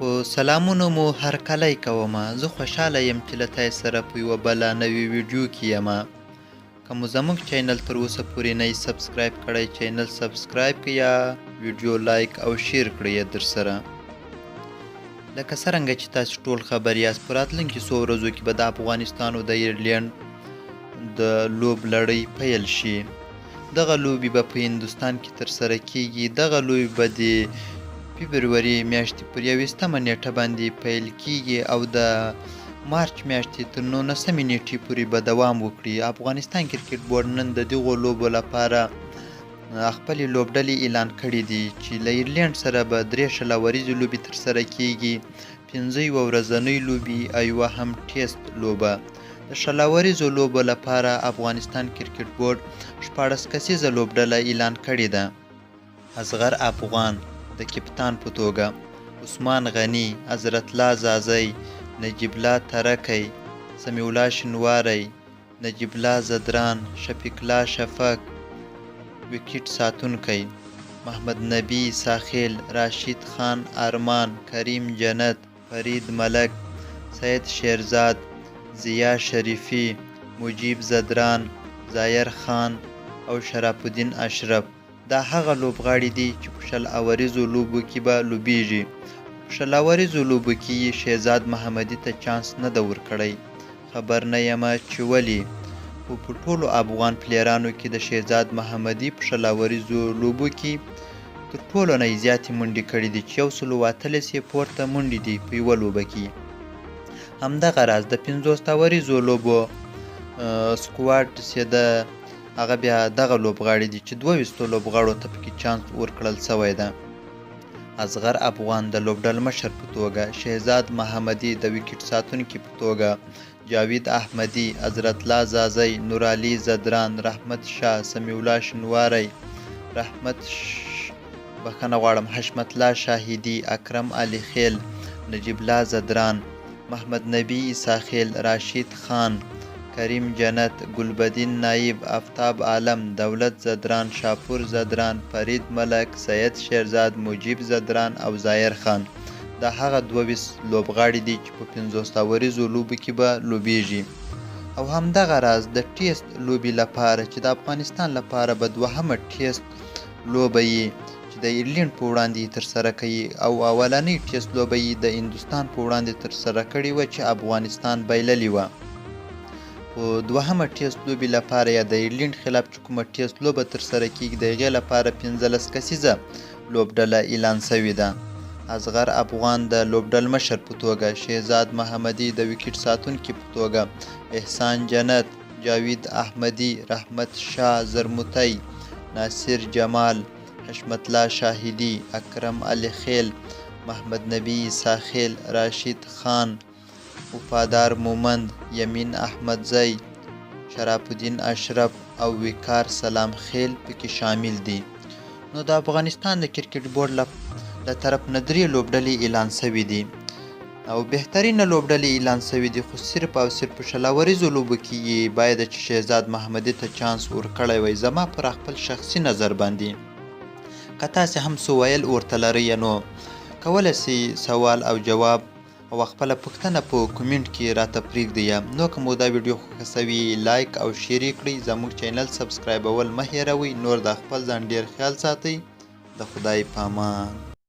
په سلامونو مو هرکلی کومه. زه خوشحاله یم چې له تاسو سره په یوه بله نوې ویډیو کې یم. که مو زموږ چینل تر اوسه پورې نه یې سبسکرایب کړی، چینل سبسکرایب کړئ یا ویډیو لایک او شیر کړئ درسره. لکه څرنګه چې تاسو ټول خبر یاست، په راتلونکي څو ورځو کې به د افغانستان او د ایرلینډ د لوب لړۍ پیل شي. دغه لوبې به په هندوستان کې ترسره کیږي. دغه لوبې به د فبروري میاشتې پر 21مه نیټه باندې پیل کیږي او د مارچ میاشتې تر 19مې نیټې پورې به دوام وکړي. افغانستان کرکټ بورډ نن د دغو لوبو لپاره خپلې لوبډلې اعلان کړي دي چې له ایرلینډ سره به 3 شلوریزې لوبې ترسره کیږي، 15 ورځنۍ لوبې او یوه هم ټیسټ لوبه. د شلوریزو لوبو لپاره افغانستان کرکټ بورډ 14 کسیزه لوبډله اعلان کړې ده. اصغر افغان د کپتان په توګه، عثمان غني، حضرت الله زازی، نجیب الله ترکی، سمیع الله شنواری، نجیب الله زدران، شفیق الله شفق، وکټ ساتونکی، محمد نبی ساخیل، راشد خان ارمان، کریم جنت، فرید ملک، سید شیرزاد، ضیا شریفی، مجیب زدران، ظاهر خان او شرف الدین اشرف. دا هغه لوبغاړي دي چې په شل اوریزو لوبو کې به لوبیږي. په شل اوریزو لوبو کې یې شهزاد محمدي ته چانس نه ده ورکړی. خبر نه یم چې ولې، خو په ټولو افغان پلیرانو کې د شهزاد محمدي په شل اوریزو لوبو کې تر ټولو نه یې زیاتې منډې کړي دي چې 148 یې پورته منډې دي په یوه لوبه کې. همدغه راز د 50 اوریزو لوبو سکواډ چې ده هغه بیا دغه لوبغاړي دي چې 22 لوبغاړو ته پکې چانس ورکړل سوی ده. اصغر افغان د لوبډل مشر په توګه، شهزاد محمدي د وکټ ساتونکي په توګه، جاوید احمدي، حضرت الله زازی، نور علي زدران، رحمت شاه، سمیع الله شنواری، حشمت الله شاهدي، اکرم علي خیل، نجیب الله زدران، محمد نبی ساخیل، راشد خان، کریم جنت، گلبدین نایب، آفتاب عالم، دولت زدران، شاپور زدران، فرید ملک، سید شیرزاد، مجیب زدران او ظاهر خان. دا هغه 22 لوبغاړي دي چې په 50 اوریزو لوبو کې به لوبیږي. او همدغه راز د ټیسټ لوبې لپاره چې د افغانستان لپاره به 2مه ټیسټ لوبه یي چې د ایرلینډ په وړاندې ترسره کوي، او اولنۍ ټیسټ لوبه یې د هندوستان په وړاندې ترسره کړې وه چې افغانستان بایللې وه. په 2مه ټیسټ لوبې لپاره یا د ایرلینډ خلاف چې کومه ټیسټ لوبه ترسره کیږي د هغې لپاره 15 کسیزه لوبډله اعلان شوې ده. اصغر افغان د لوبډل مشر په توګه، شهزاد محمدي د وکټ ساتونکي په توګه، احسان جنت، جاوید احمدي، رحمت شاه زرموتی، ناصر جمال، حشمت الله شاهدي، اکرم علي خیل، محمد نبی ساخیل، راشد خان، وفادار مومند، یمین احمدزی، شرف الدین اشرف او وقار سلام خیل پکې شامل دي. نو د افغانستان د کرکټ بورډ له طرف نه 3 لوبډلې اعلان شوي دي او بهترینه لوبډلې اعلان شوي دي، خو صرف او صرف په شلوریزو لوبو کې یې باید چې شهزاد محمدي ته چانس ورکړی وای. زما پر خپل شخصي نظر باندې که تاسې هم څه ویل ورته لرئ نو کولی سئ سوال او جواب او خپله پوښتنه په کومنټ کې راته پرېږدئ. نو که مو دا ویډیو خوښه سوي لایک او شیر یې کړئ. زموږ چینل سبسکرایبول مه هېروئ. نور د خپل ځان ډېر خیال ساتئ. د خدای په امان.